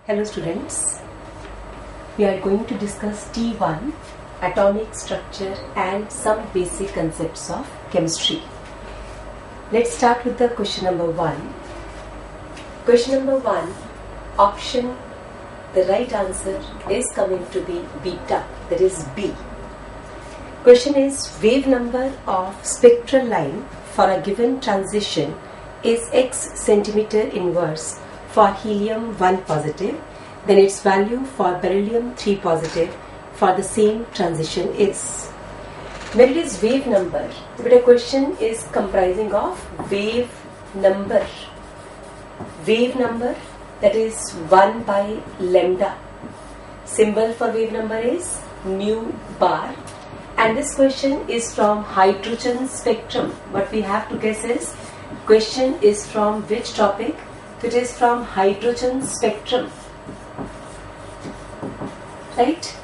Hello students, we are going to discuss T1 atomic structure and some basic concepts of chemistry. Let's start with the question number 1. Question number 1, option, the right answer is coming to be beta, that is B. Question is, wave number of spectral line for a given transition is x centimeter inverse for helium 1 positive, then its value for beryllium 3 positive for the same transition is. When it is wave number, but a question is comprising of wave number. Wave number, that is 1 by lambda. Symbol for wave number is mu bar. And this question is from hydrogen spectrum. What we have to guess is, question is from which topic? It is from hydrogen spectrum, right?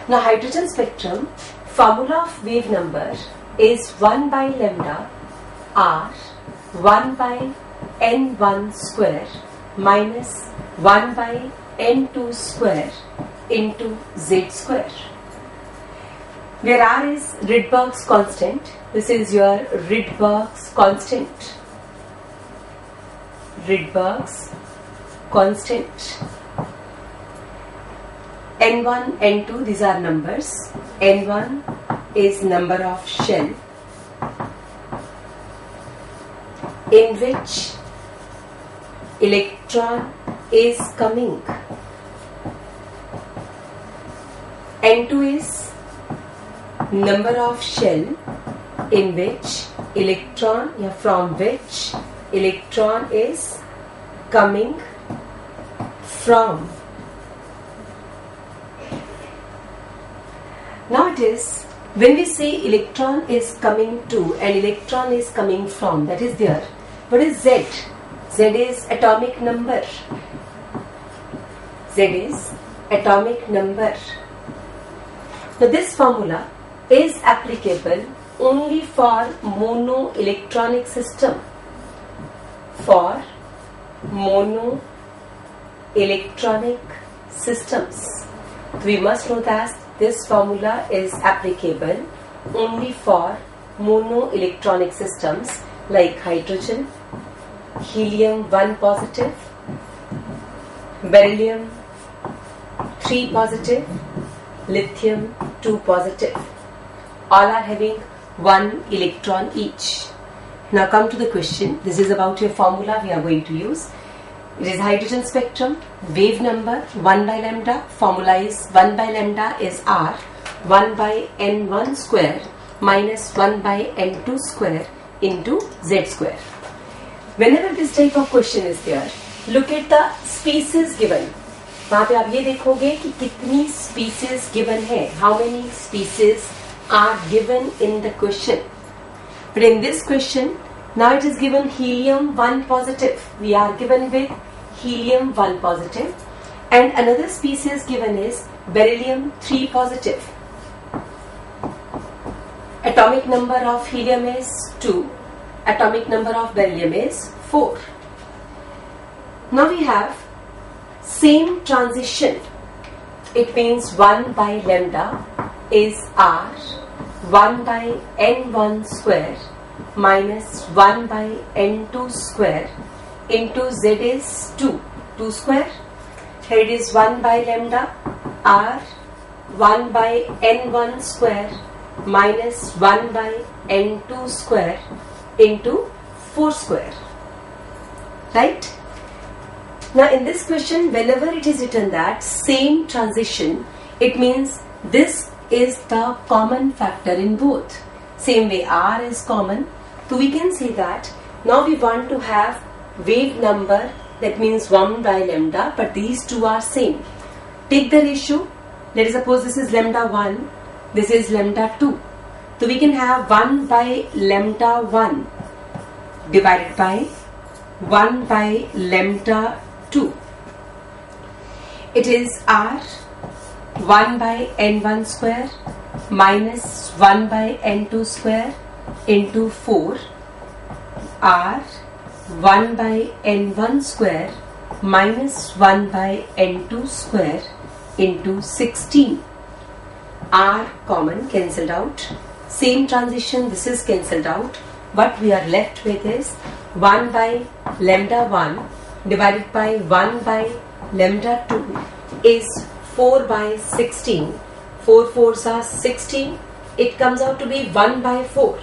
Now hydrogen spectrum, formula of wave number is 1 by lambda r 1 by n1 square minus 1 by n2 square into z square, where r is Rydberg's constant. This is your Rydberg's constant. Rydberg's constant. N1, N2, these are numbers. N1 is number of shell in which electron is coming. N2 is number of shell in which electron, from which electron is coming from. Now it is, when we say electron is coming to and electron is coming from, that is there. What is Z? Z is atomic number. Z is atomic number. Now this formula is applicable only for monoelectronic system. For monoelectronic systems, we must know that this formula is applicable only for monoelectronic systems like hydrogen, helium 1 positive, beryllium 3 positive, lithium 2 positive. All are having 1 electron each. Now come to the question. This is about your formula we are going to use. It is hydrogen spectrum, wave number 1 by lambda. Formula is 1 by lambda is r 1 by n1 square minus 1 by n2 square into z square. Whenever this type of question is there, look at the species given. वहाँ पे आप ये देखोगे कि कितनी species given है. How many species are given in the question? But in this question, now it is given helium 1 positive. We are given with helium 1 positive. And another species given is beryllium 3 positive. Atomic number of helium is 2. Atomic number of beryllium is 4. Now we have same transition. It means 1 by lambda is r 1 by n1 square minus 1 by n2 square into z is 2 square. Here it is 1 by lambda r 1 by n1 square minus 1 by n2 square into 4 square. Right? Now in this question, whenever it is written that same transition, it means this is the common factor in both. Same way r is common, so we can say that now we want to have wave number, that means 1 by lambda, but these two are same. Take the ratio. Let us suppose this is lambda 1, this is lambda 2. So we can have 1 by lambda 1 divided by 1 by lambda 2. It is r 1 by n1 square minus 1 by n2 square into 4 r 1 by n1 square minus 1 by n2 square into 16 are common, cancelled out. Same transition, this is cancelled out. What we are left with is 1 by lambda 1 divided by 1 by lambda 2 is 4 by 16. 4 4s are 16. It comes out to be 1 by 4.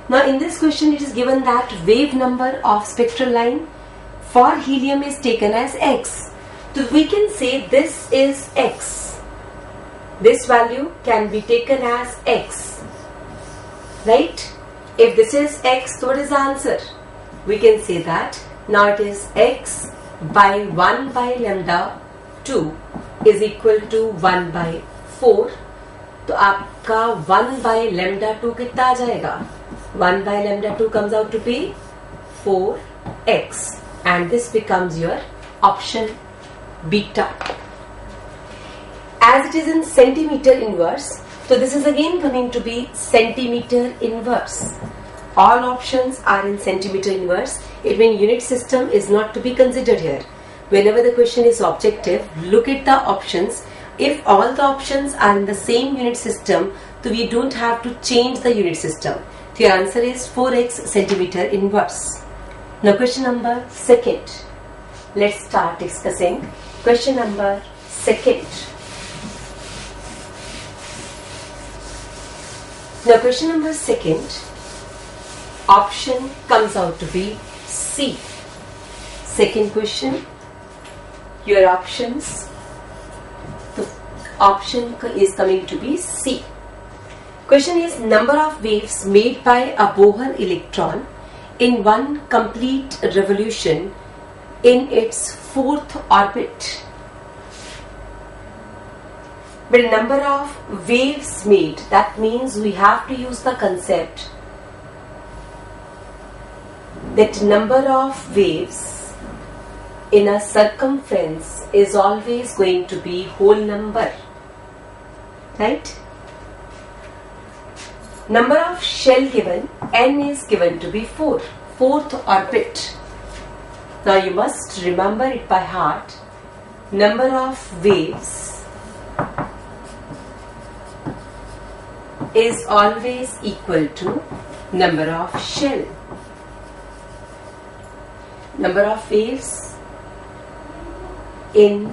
Now in this question it is given that wave number of spectral line for helium is taken as x. So we can say this is x. This value can be taken as x. Right? If this is x, so what is the answer? We can say that now it is x by 1 by lambda 2 is equal to 1 by 4. तो आपका 1 by lambda 2 कितना आ जाएगा? 1 by lambda 2 comes out to be 4x, and this becomes your option beta. As it is in centimeter inverse, so this is again coming to be centimeter inverse. All options are in centimeter inverse. It means unit system is not to be considered here. Whenever the question is objective, look at the options. If all the options are in the same unit system, so we don't have to change the unit system. So your answer is 4x centimeter inverse. Now question number second. Let's start discussing question number second. Now question number second, option comes out to be C. Second question, your options, the option is coming to be C. Question is number of waves made by a Bohr electron in one complete revolution in its fourth orbit. But number of waves made, that means we have to use the concept that number of waves in a circumference is always going to be whole number, right? Number of shell given, n is given to be 4, fourth orbit. Now you must remember it by heart. Number of waves is always equal to number of shell. Number of waves in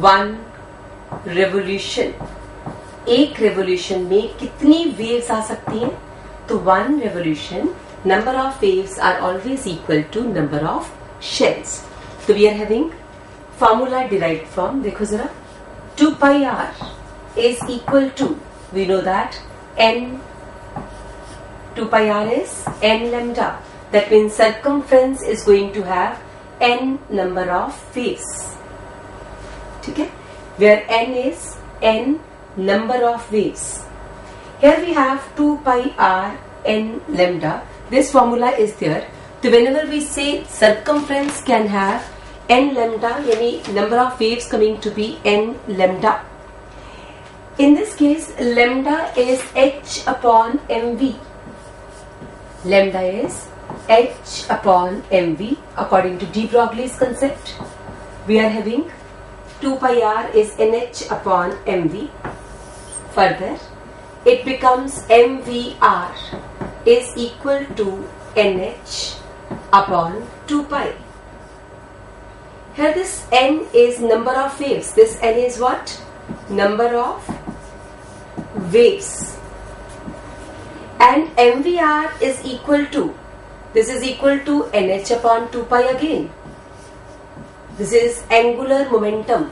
one revolution. एक revolution में कितनी waves आ सकती हैं? तो one revolution, number of waves are always equal to number of shells. So we are having formula derived from, देखो जरा, 2 pi r is equal to, we know that n, 2 pi r is n lambda. That means circumference is going to have n number of waves. Okay? Where n is n number of waves. Here we have 2 pi r n lambda. This formula is there. So whenever we say circumference can have n lambda, yani number of waves coming to be n lambda. In this case, lambda is h upon mv. Lambda is h upon mv according to de Broglie's concept. We are having 2 pi r is nh upon mv. Further, it becomes mvr is equal to nh upon 2 pi. Here this n is number of waves. This n is what? Number of waves. And mvr is equal to, this is equal to nh upon 2 pi again. This is angular momentum.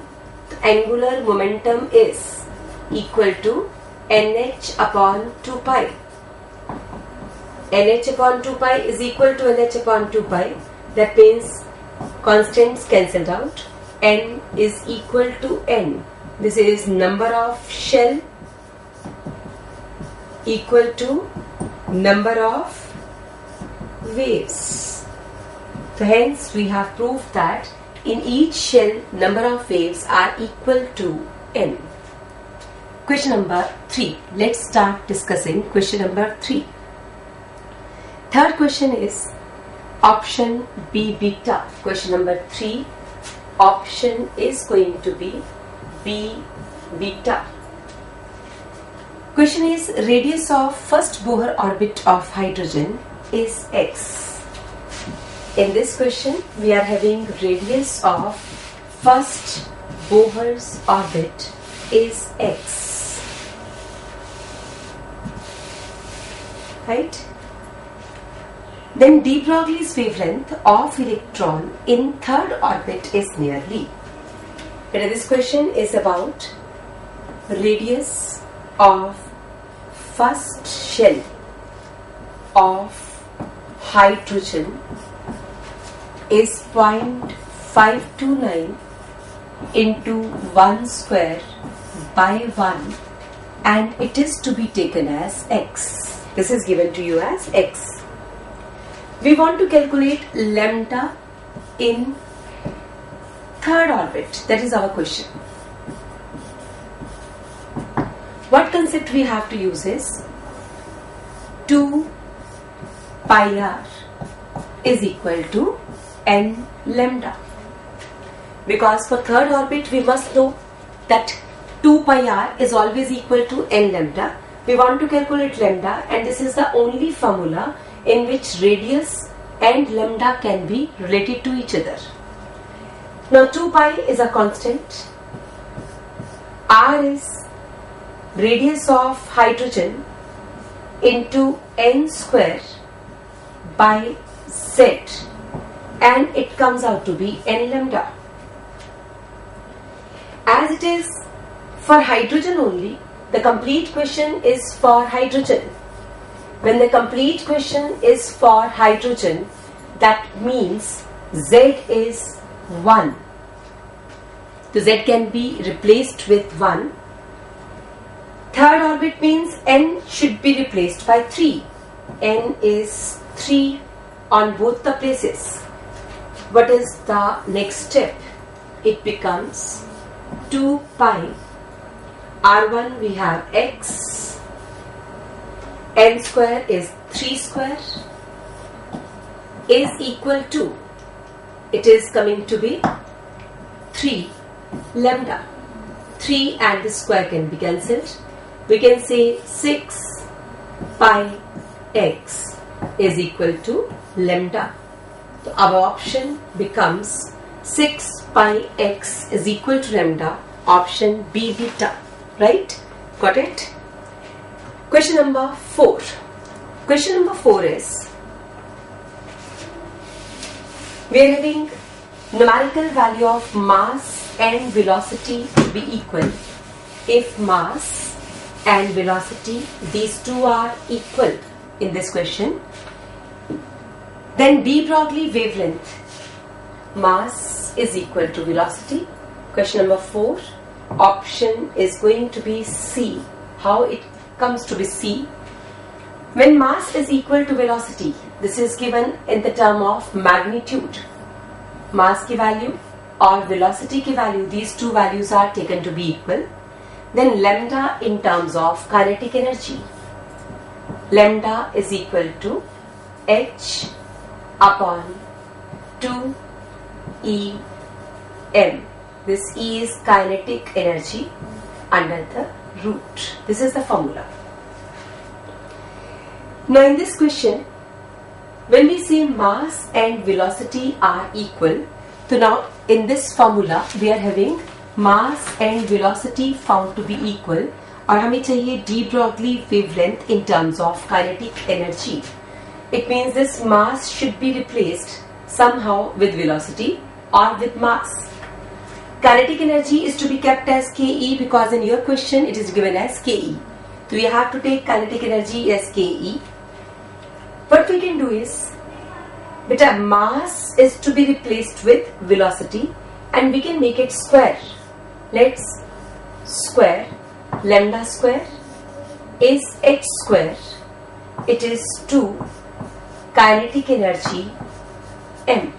Angular momentum is equal to nh upon 2 pi. nh upon 2 pi is equal to nh upon 2 pi. That means constants cancelled out. N is equal to n. This is number of shell equal to number of waves. So hence we have proved that in each shell number of waves are equal to n. Question number 3. Let's start discussing question number 3. Third question is Option B beta. Question number 3. Option is going to be B beta. Question is, radius of first Bohr orbit of hydrogen is x. In this question we are having radius of first Bohr's orbit is x. Right? Then de Broglie's wavelength of electron in third orbit is nearly. And this question is about radius of first shell of hydrogen is 0.529 into 1 square by 1, and it is to be taken as x. This is given to you as x. We want to calculate lambda in third orbit. That is our question. What concept we have to use is 2 pi r is equal to n lambda. Because for third orbit we must know that 2 pi r is always equal to n lambda. We want to calculate lambda, and this is the only formula in which radius and lambda can be related to each other. Now 2 pi is a constant, r is radius of hydrogen into n square by z, and it comes out to be n lambda. As it is for hydrogen only, the complete question is for hydrogen. When the complete question is for hydrogen, that means z is 1. The z can be replaced with 1. Third orbit means n should be replaced by 3. N is 3 on both the places. What is the next step? It becomes 2 pi. R1 we have x. N square is 3 square is equal to, it is coming to be 3 lambda. 3 and the square can be cancelled. We can say 6 pi x is equal to lambda. So our option becomes 6 pi x is equal to lambda. Option B beta. Right? Got it? Question number 4. Question number 4 is, we are having numerical value of mass and velocity be equal. If mass and velocity, these two are equal in this question, then de Broglie wavelength, mass is equal to velocity. Question number 4, option is going to be C. How it comes to be C? When mass is equal to velocity, this is given in the term of magnitude. Mass ki value or velocity ki value, these two values are taken to be equal. Then lambda in terms of kinetic energy. Lambda is equal to h upon 2 E m. This E is kinetic energy under the root. This is the formula. Now in this question, when we say mass and velocity are equal, so now in this formula we are having mass and velocity found to be equal, और हमें चाहिए de Broglie wavelength in terms of kinetic energy. It means this mass should be replaced somehow with velocity or with mass. Kinetic energy is to be kept as Ke because in your question it is given as Ke. So you have to take kinetic energy as Ke. What we can do is, beta mass is to be replaced with velocity and we can make it square. Let's square. Lambda square is h square. It is 2 kinetic energy m.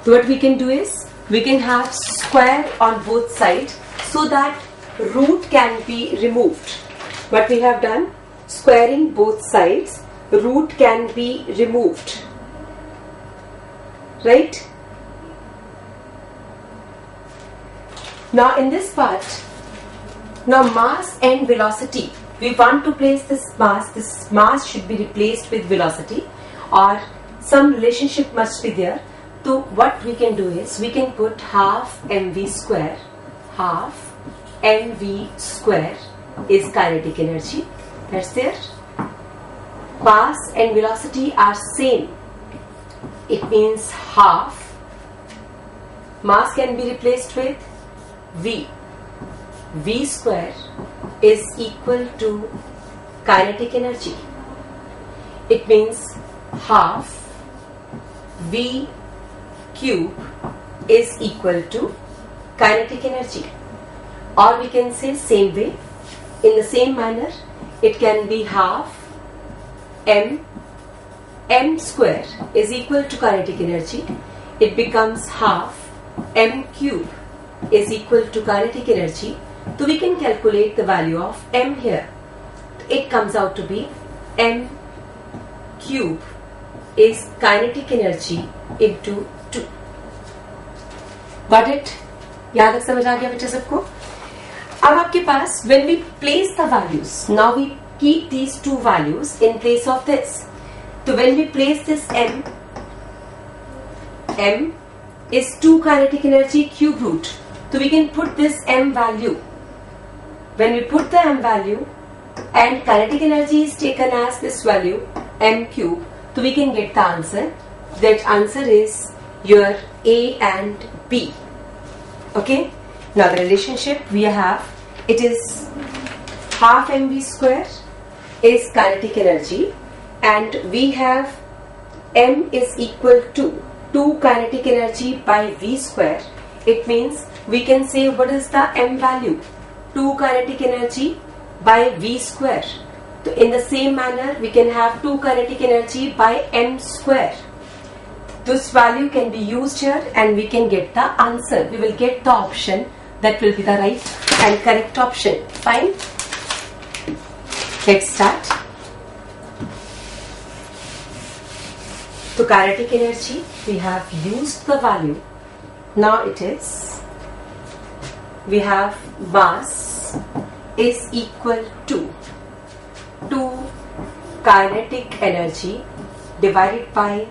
So what we can do is, we can have square on both sides so that root can be removed. What we have done, squaring both sides, root can be removed, right? Now in this part, now mass and velocity, we want to place this mass should be replaced with velocity, or some relationship must be there. So what we can do is, we can put half mv square is kinetic energy, that's there. Mass and velocity are same, it means half mass can be replaced with v square is equal to kinetic energy. It means half v cube is equal to kinetic energy. Or we can say same way, in the same manner, it can be half m square is equal to kinetic energy. It becomes half m cube is equal to kinetic energy. So we can calculate the value of m here. It comes out to be m cube is kinetic energy into 2. Got it? याद तक समझ आ गया बेटा सबको? अब आपके पास when we place the values, now we keep these two values in place of this. So when we place this m is 2 kinetic energy cube root. So we can put this m value. When we put the m value and kinetic energy is taken as this value m cube, so we can get the answer. That answer is your A and B. Okay. Now the relationship we have, it is half mv square is kinetic energy, and we have m is equal to 2 kinetic energy by v square. It means we can say what is the m value? 2 kinetic energy by v square. So in the same manner, we can have 2 kinetic energy by m square. This value can be used here and we can get the answer. We will get the option that will be the right and correct option. Fine. Let's start. So kinetic energy, we have used the value. Now it is, we have mass is equal to 2 kinetic energy divided by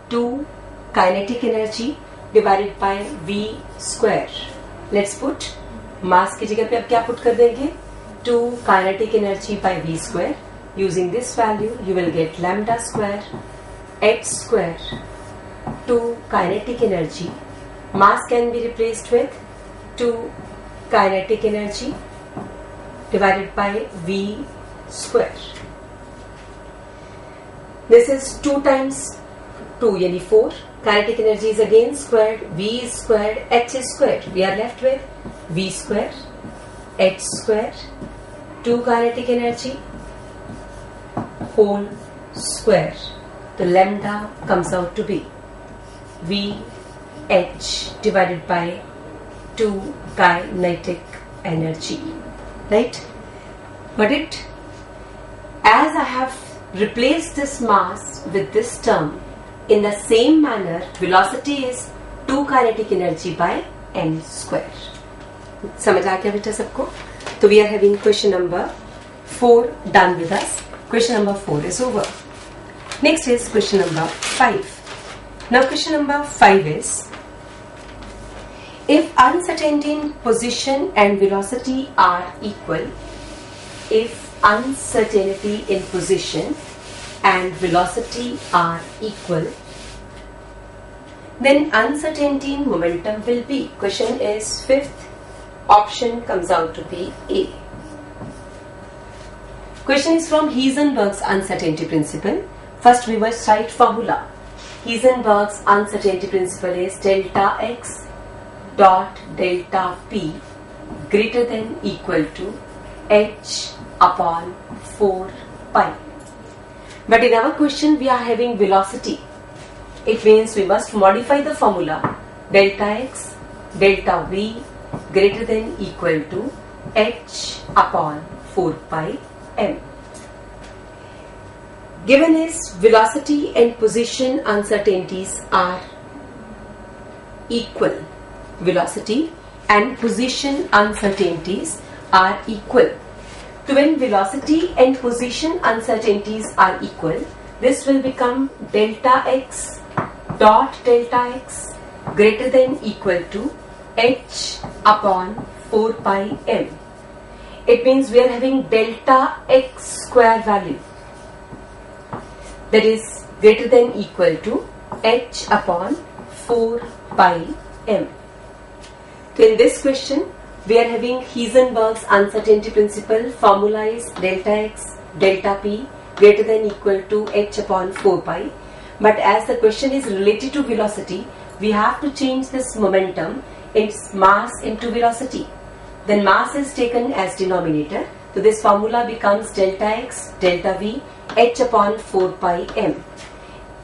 2 kinetic energy divided by v square. Let's put mass की जगह पे अब क्या put कर देंगे? 2 kinetic energy by v square. Using this value, you will get lambda square h square. 2 kinetic energy. Mass can be replaced with 2 kinetic energy divided by v square. This is 2 times 2 yani 4. Kinetic energy is again squared. V is squared. H is squared. We are left with v square h square 2 kinetic energy whole square. The lambda comes out to be v h divided by 2 kinetic energy. Right? But it, as I have replaced this mass with this term, in the same manner, velocity is 2 kinetic energy by m square. समझ आ गया बेटा सबको? तो we are having question number 4 done with us. Question number 4 is over. Next is question number 5. Now question number 5 is, if uncertainty in position and velocity are equal, if uncertainty in position and velocity are equal, then uncertainty in momentum will be. Question is 5th option comes out to be A. Question is from Heisenberg's uncertainty principle. First we must write formula. Heisenberg's uncertainty principle is delta x dot delta p greater than equal to h upon 4 pi. But in our question we are having velocity. It means we must modify the formula. Delta x delta v greater than equal to h upon 4 pi m. Given is velocity and position uncertainties are equal. Velocity and position uncertainties are equal. So when velocity and position uncertainties are equal, this will become delta x dot delta x greater than equal to h upon 4 pi m. It means we are having delta x square value that is greater than equal to h upon 4 pi m. So in this question, we are having Heisenberg's uncertainty principle. Formula is delta x delta p greater than equal to h upon 4 pi. But as the question is related to velocity, we have to change this momentum, its mass into velocity. Then mass is taken as denominator. So this formula becomes delta x delta v h upon 4 pi m.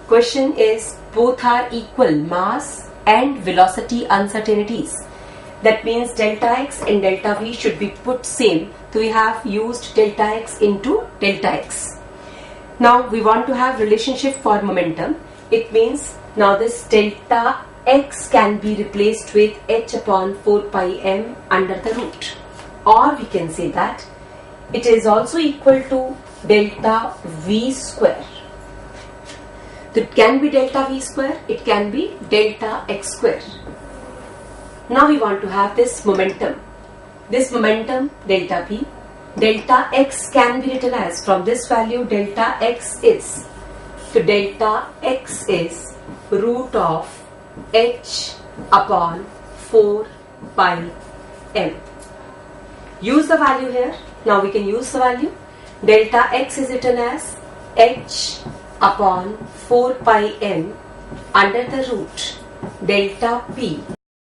Question is both are equal, mass and velocity uncertainties. That means delta x and delta v should be put same. So we have used delta x into delta x. Now we want to have relationship for momentum. It means now this delta x can be replaced with h upon 4 pi m under the root. Or we can say that it is also equal to delta v square. So it can be delta v square, it can be delta x square. Now we want to have this momentum. This momentum delta p, delta x can be written as, from this value delta x is, so delta x is root of h upon 4 pi m. Use the value here. Now we can use the value. Delta x is written as h upon 4 pi m under the root delta p